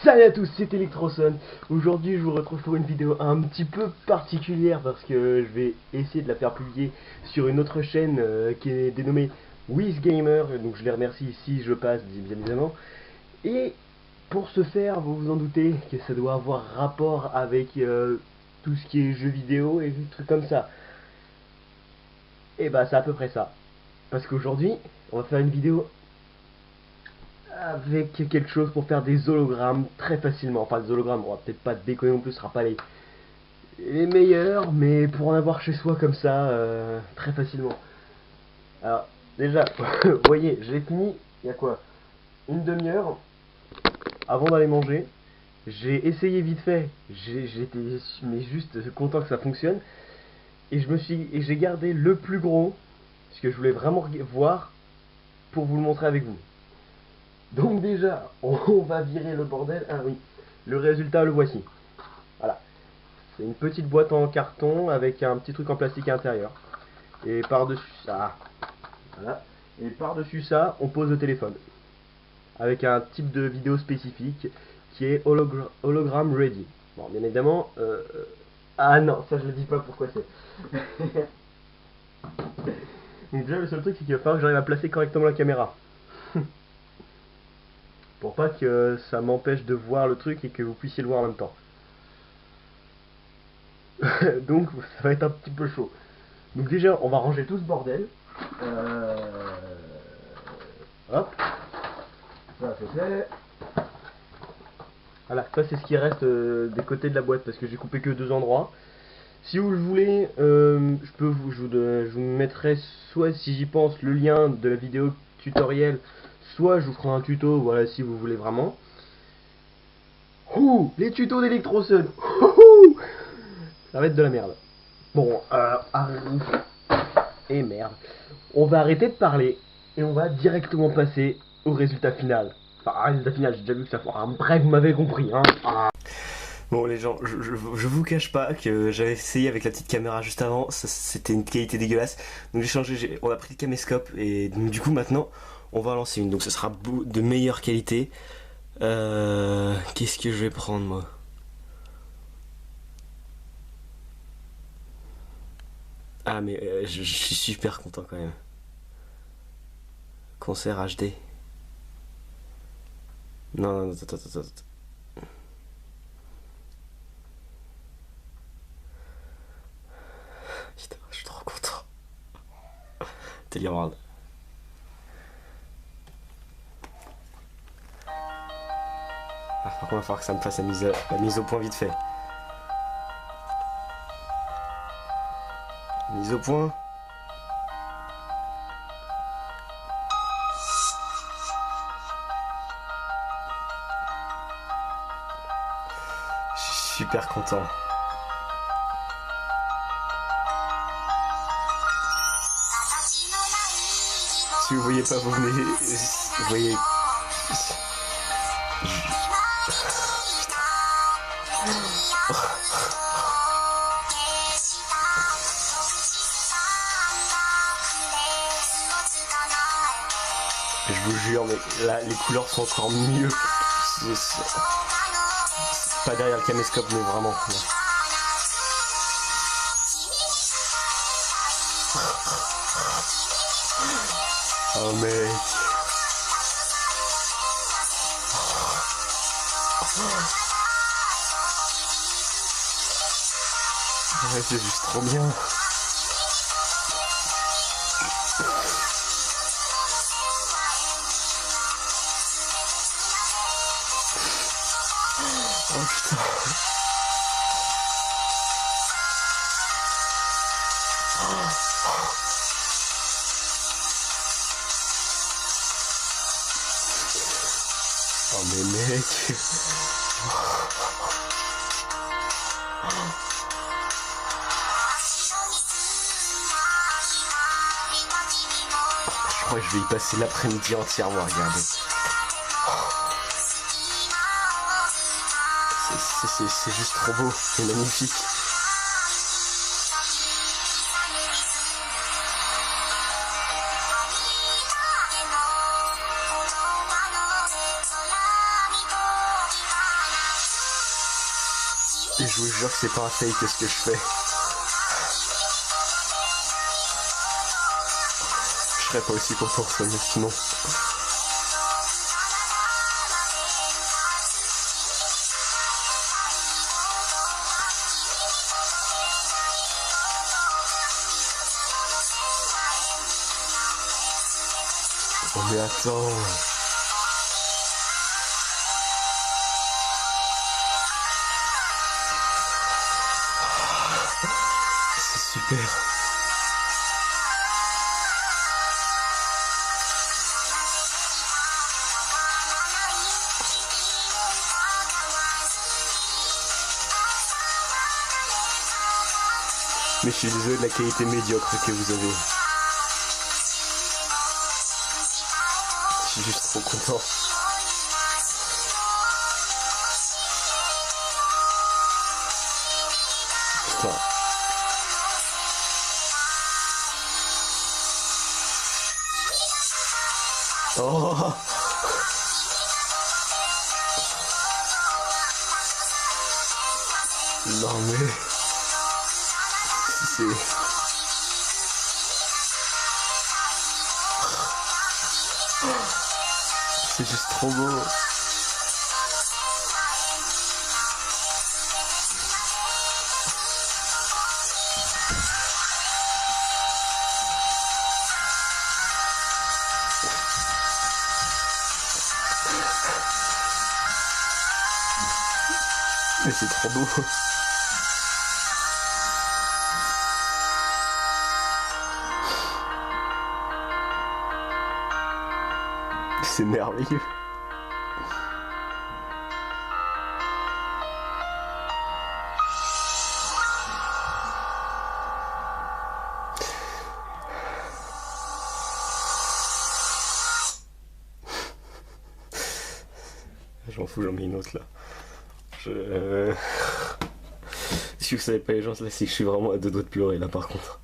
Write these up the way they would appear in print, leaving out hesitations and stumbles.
Salut à tous, c'est Electroson. Aujourd'hui je vous retrouve pour une vidéo un petit peu particulière parce que je vais essayer de la faire publier sur une autre chaîne qui est dénommée WizGamer, donc je les remercie si je passe bien évidemment. Et pour ce faire, vous vous en doutez que ça doit avoir rapport avec tout ce qui est jeux vidéo et des trucs comme ça. Et bah c'est à peu près ça. Parce qu'aujourd'hui, on va faire une vidéo avec quelque chose pour faire des hologrammes très facilement. Enfin, des hologrammes, on va peut-être pas déconner non plus, ce sera pas les meilleurs, mais pour en avoir chez soi comme ça, très facilement. Alors, déjà, vous voyez, j'ai fini, il y a quoi, une demi-heure avant d'aller manger. J'ai essayé vite fait, j'étais mais juste content que ça fonctionne. Et j'ai gardé le plus gros, parce que je voulais vraiment voir pour vous le montrer avec vous. Donc déjà, on va virer le bordel. Ah oui, le résultat, le voici. Voilà. C'est une petite boîte en carton avec un petit truc en plastique à l'intérieur. Et par-dessus ça, voilà. Et par-dessus ça, on pose le téléphone. Avec un type de vidéo spécifique qui est hologram ready. Bon, bien évidemment, ah non, ça je ne dis pas pourquoi c'est. Donc déjà, le seul truc, c'est qu'il va falloir que j'arrive à placer correctement la caméra. Pour pas que ça m'empêche de voir le truc et que vous puissiez le voir en même temps. Donc ça va être un petit peu chaud. Donc déjà, on va ranger tout ce bordel. Hop, ça c'est fait. Voilà, ça c'est ce qui reste des côtés de la boîte parce que j'ai coupé que deux endroits. Si vous le voulez, je vous mettrai soit si j'y pense le lien de la vidéo tutoriel, soit je vous ferai un tuto, voilà si vous voulez vraiment. Ouh, les tutos d'Electrosun. Ça va être de la merde. Bon, et merde. On va arrêter de parler et on va directement passer au résultat final. Enfin, résultat final, j'ai déjà vu que ça fera. Bref, vous m'avez compris, hein. Bon les gens, je vous cache pas que j'avais essayé avec la petite caméra juste avant, c'était une qualité dégueulasse. Donc j'ai changé, on a pris le caméscope et donc, du coup maintenant on va en lancer une. Donc ce sera de meilleure qualité. Qu'est-ce que je vais prendre moi? Ah mais je suis super content quand même. Concert HD. Non, non, attends. Putain, je suis trop content. Teleworld. Ah, par contre, il va falloir que ça me fasse la mise au point vite fait. Mise au point. Je suis super content. Si vous voyez pas, vous venez. Vous voyez. Je vous jure, mais là, les couleurs sont encore mieux. C'est pas derrière le caméscope, mais vraiment. Là. Oh mec. Ouais, c'est juste trop bien. Oh putain. Oh mais mec. Je crois que je vais y passer l'après-midi entièrement à regarder. C'est juste trop beau, c'est magnifique. Je vous jure que c'est pas un fake ce que je fais. Je serais pas aussi content que ça, mais sinon. Oh mais attends. C'est super. Mais je suis désolé de la qualité médiocre que vous avez. Je suis juste trop content. Putain. Oh. Non mais... C'est... C'est juste trop beau. Mais c'est trop beau. C'est merveilleux. J'en fous, j'en mets une autre là. Si vous savez pas les gens, là c'est que je suis vraiment à deux doigts de pleurer là par contre.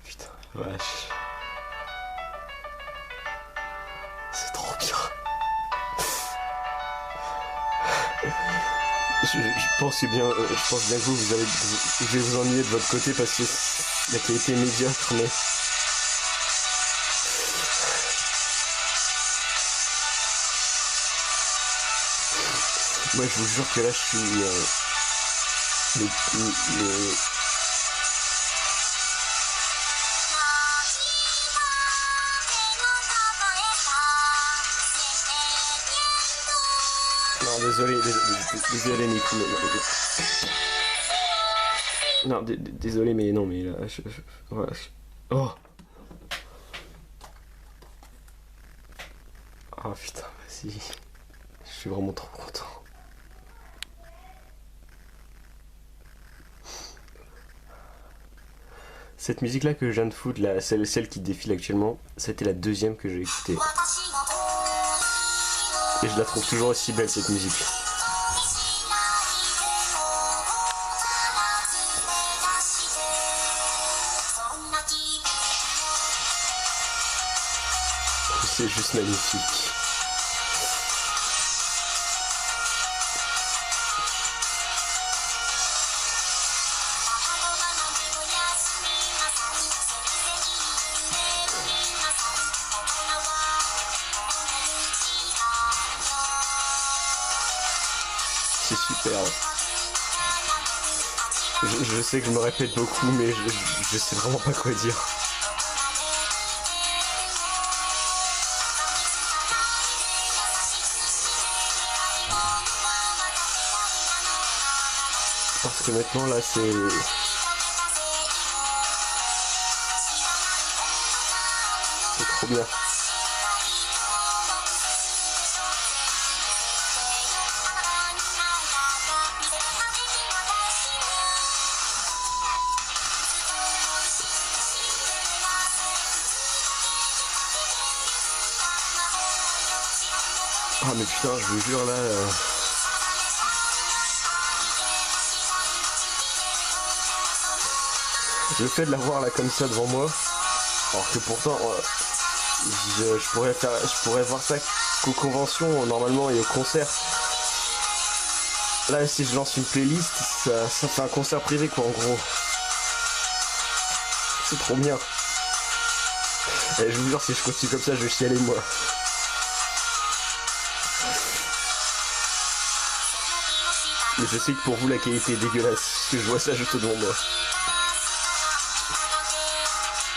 Putain, vache. C'est trop bien. Je pense que bien, je pense bien que vous allez vous ennuyer de votre côté parce que la qualité est médiocre, mais... Moi je vous jure que là je suis... Non désolé Nico. Non désolé mais non mais là voilà. Oh. Ah putain vas-y. Je suis vraiment trop content. Cette musique là que je viens de foutre, là, celle qui défile actuellement, c'était la deuxième que j'ai écoutée. Et je la trouve toujours aussi belle cette musique. C'est juste magnifique. C'est super. Je sais que je me répète beaucoup, mais je sais vraiment pas quoi dire. Parce que maintenant là c'est... C'est trop bien. Ah mais putain je vous jure là... Le fait de la voir là comme ça devant moi, Alors que pourtant, je pourrais voir ça qu'aux conventions normalement et au concert. Là, si je lance une playlist, ça fait un concert privé quoi en gros. C'est trop bien. Et je vous jure, si je continue comme ça, je vais chialer moi. Mais je sais que pour vous la qualité est dégueulasse, parce que je vois ça juste devant moi.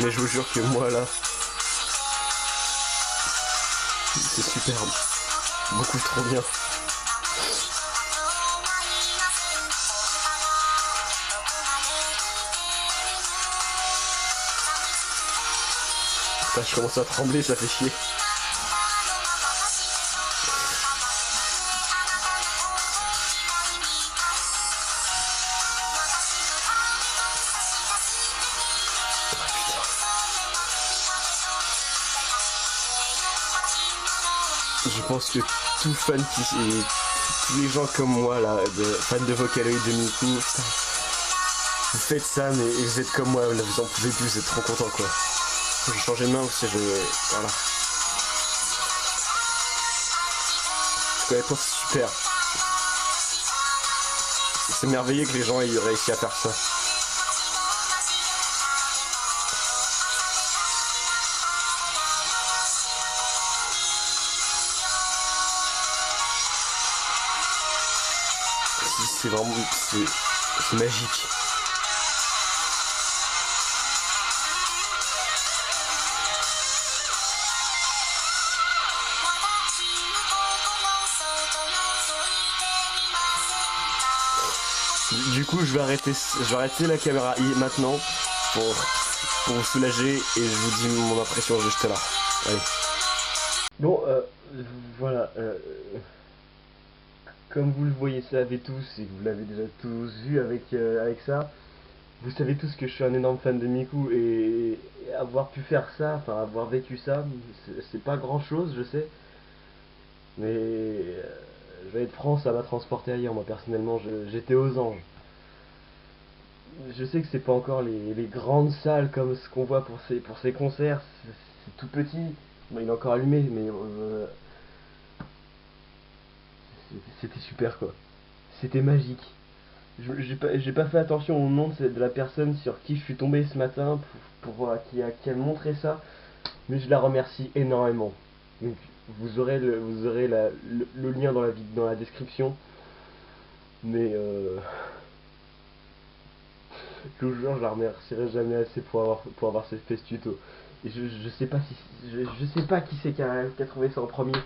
Mais je vous jure que moi là, c'est superbe. Beaucoup trop bien. Putain, je commence à trembler, ça fait chier. Je pense que tous les gens comme moi là, fans de Vocaloid de Miku, putain, vous faites ça mais vous êtes comme moi, là, vous en pouvez plus, vous êtes trop contents quoi. J'ai changé de main parce que voilà. Honnêtement c'est super. C'est merveilleux que les gens aient réussi à faire ça. C'est vraiment... c'est magique. Du coup, je vais arrêter la caméra maintenant pour vous soulager et je vous dis mon impression juste là. Allez. Bon, voilà. Comme vous le voyez, savez tous, et vous l'avez déjà tous vu avec ça, vous savez tous que je suis un énorme fan de Miku, et avoir pu faire ça, enfin avoir vécu ça, c'est pas grand chose, je sais, mais je vais être franc, ça m'a transporté ailleurs. Moi personnellement, j'étais aux anges. Je sais que c'est pas encore les grandes salles comme ce qu'on voit pour ces concerts, c'est tout petit. Bon, il est encore allumé, mais c'était super quoi. C'était magique. J'ai pas fait attention au nom de la personne sur qui je suis tombé ce matin qui a montré ça, mais je la remercie énormément. Donc vous aurez le lien dans la description. Mais je vous jure, je la remercierai jamais assez pour avoir fait ce tuto. Et je sais pas je sais pas qui c'est qui a trouvé ça en premier,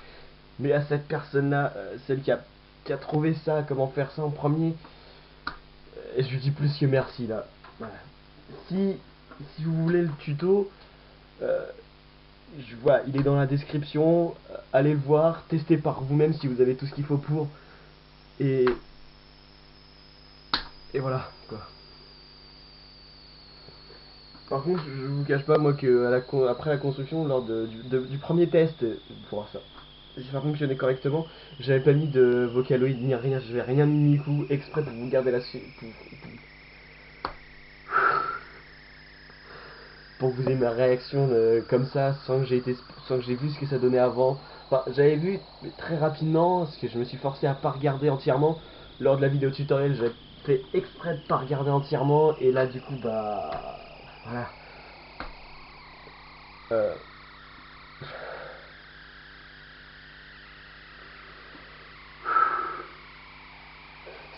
mais à cette personne-là, celle qui a trouvé ça, comment faire ça en premier, je lui dis plus que merci là. Voilà. Si vous voulez le tuto, voilà, il est dans la description. Allez le voir, testez par vous-même si vous avez tout ce qu'il faut pour. Et voilà quoi. Par contre, je vous cache pas moi que après la construction, lors du premier test pour ça, j'ai pas fonctionné correctement. J'avais pas mis de Vocaloid ni rien, j'avais rien mis Miku exprès pour vous garder pour que vous ayez ma réaction comme ça, sans que j'ai vu ce que ça donnait avant. Enfin, j'avais vu très rapidement, parce que je me suis forcé à pas regarder entièrement. Lors de la vidéo tutoriel, j'avais fait exprès de pas regarder entièrement, et là du coup, bah... voilà.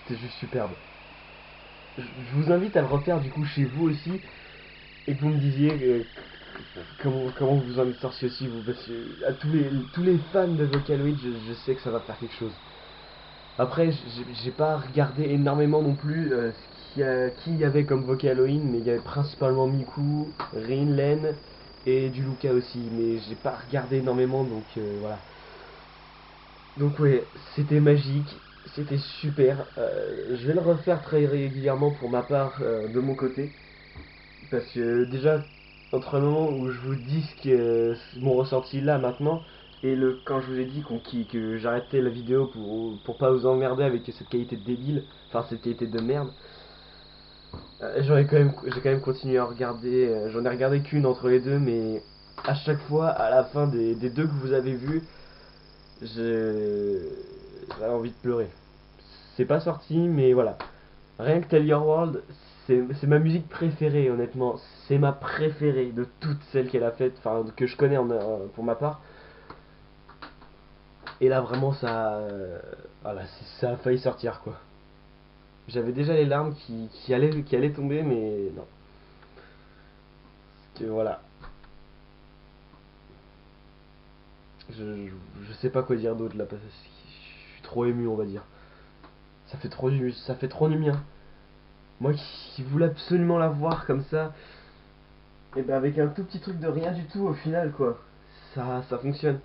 C'était juste superbe. Je vous invite à le refaire du coup chez vous aussi, et que vous me disiez comment vous en êtes sorti aussi, vous, parce que à tous les fans de Vocaloid, je sais que ça va faire quelque chose. Après, j'ai pas regardé énormément non plus qui y avait comme Vocaloid, mais il y avait principalement Miku, Rin, Len et du Luca aussi, mais j'ai pas regardé énormément, donc voilà. Donc ouais, c'était magique, c'était super. Je vais le refaire très régulièrement pour ma part, de mon côté, parce que déjà, entre le moment où je vous dis mon ressenti là maintenant, et quand je vous ai dit que j'arrêtais la vidéo pour pas vous emmerder avec cette qualité de débile, enfin cette qualité de merde, J'ai quand même continué à regarder. J'en ai regardé qu'une entre les deux, mais à chaque fois, à la fin des deux que vous avez vus, j'avais envie de pleurer. C'est pas sorti, mais voilà. Rien que Tell Your World, c'est ma musique préférée, honnêtement. C'est ma préférée de toutes celles qu'elle a faites, enfin que je connais pour ma part. Et là, vraiment, voilà, ça a failli sortir, quoi. J'avais déjà les larmes qui allaient tomber, mais non. Que voilà. Je sais pas quoi dire d'autre là, parce que je suis trop ému, on va dire. Ça fait trop du bien. Moi qui voulais absolument la voir comme ça, et ben avec un tout petit truc de rien du tout au final, quoi. Ça fonctionne.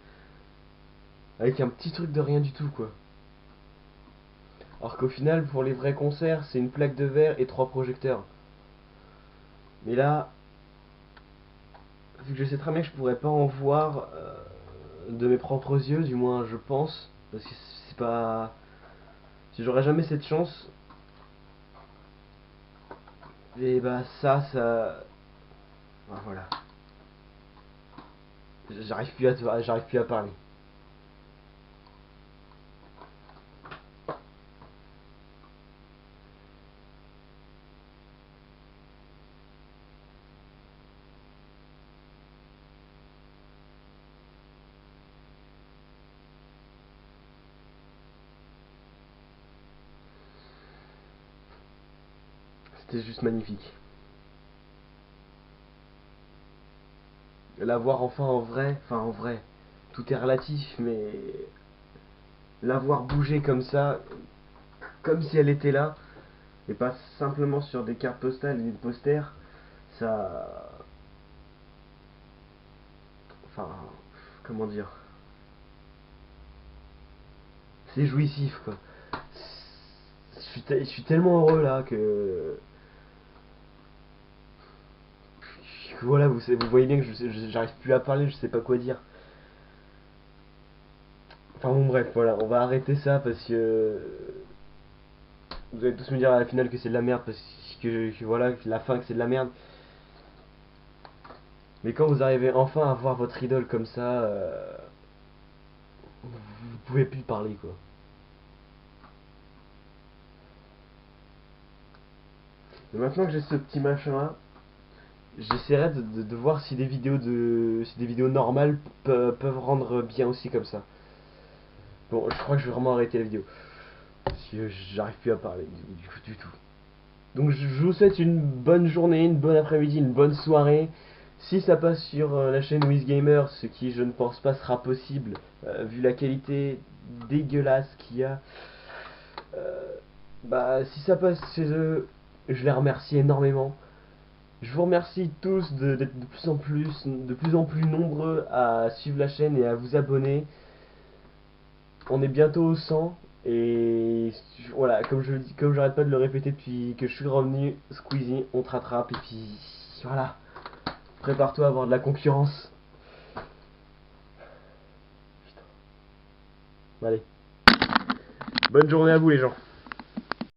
Avec un petit truc de rien du tout, quoi. Alors qu'au final, pour les vrais concerts, c'est une plaque de verre et 3 projecteurs. Mais là, vu que je sais très bien que je pourrais pas en voir de mes propres yeux, du moins je pense, parce que c'est pas. Si j'aurais jamais cette chance, et bah ça. Ah, voilà. J'arrive plus à parler. C'était juste magnifique. La voir enfin en vrai, tout est relatif, mais la voir bouger comme ça, comme si elle était là, et pas simplement sur des cartes postales et des posters, ça. Enfin, comment dire. C'est jouissif, quoi. Je suis tellement heureux là que voilà, vous voyez bien que j'arrive plus à parler, je sais pas quoi dire. Enfin bon bref, voilà, on va arrêter ça parce que vous allez tous me dire à la finale que c'est de la merde parce que voilà, que la fin que c'est de la merde. Mais quand vous arrivez enfin à voir votre idole comme ça, vous pouvez plus parler, quoi. Et maintenant que j'ai ce petit machin là, j'essaierai de voir si des vidéos normales peuvent rendre bien aussi comme ça. Bon, je crois que je vais vraiment arrêter la vidéo. Parce que j'arrive plus à parler du tout. Donc je vous souhaite une bonne journée, une bonne après-midi, une bonne soirée. Si ça passe sur la chaîne WizGamer, ce qui je ne pense pas sera possible, vu la qualité dégueulasse qu'il y a, euh, bah si ça passe chez eux, je les remercie énormément. Je vous remercie tous d'être de plus en plus nombreux à suivre la chaîne et à vous abonner. On est bientôt au 100 et voilà, comme j'arrête pas de le répéter depuis que je suis revenu, Squeezie, on te rattrape et puis voilà, prépare-toi à avoir de la concurrence. Putain. Allez, bonne journée à vous les gens.